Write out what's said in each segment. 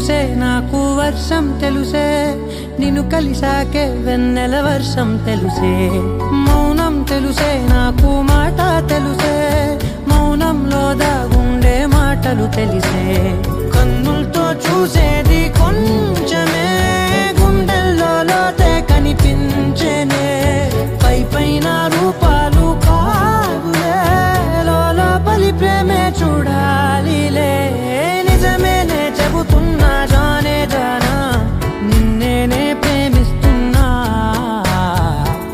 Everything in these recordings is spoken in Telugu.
తెలుసే నాకు వర్షం తెలుసే నిన్ను కలిసాకే వెన్నెల వర్షం తెలుసే మౌనం తెలుసే నాకు మాట తెలుసే మౌనంలో దాగుండే మాటలు తెలిసే కన్నులతో చూసేది కొంచెమే గుండెల్లో లోతే కనిపించేనే పై పైన రూపాలు కాదులే లోపలి ప్రేమే చూడాలిలే నిజమేనే చెబుతున్నా జానే జానా నిన్నేనే ప్రేమిస్తున్నా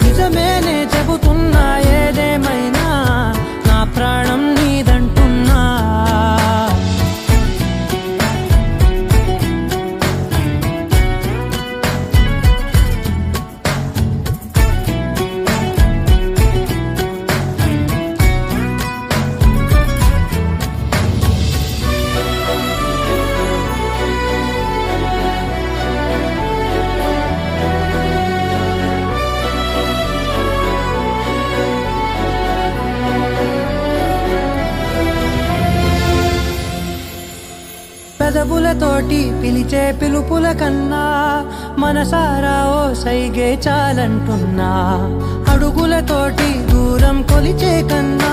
నిజమేనే చెబుతున్నా ఏదేమైనా నా ప్రాణం నీదంటున్నా పెదవులతోటి పిలిచే పిలుపుల కన్నా మనసారా ఓ సైగే చాలంటున్నా అడుగులతోటి దూరం కొలిచే కన్నా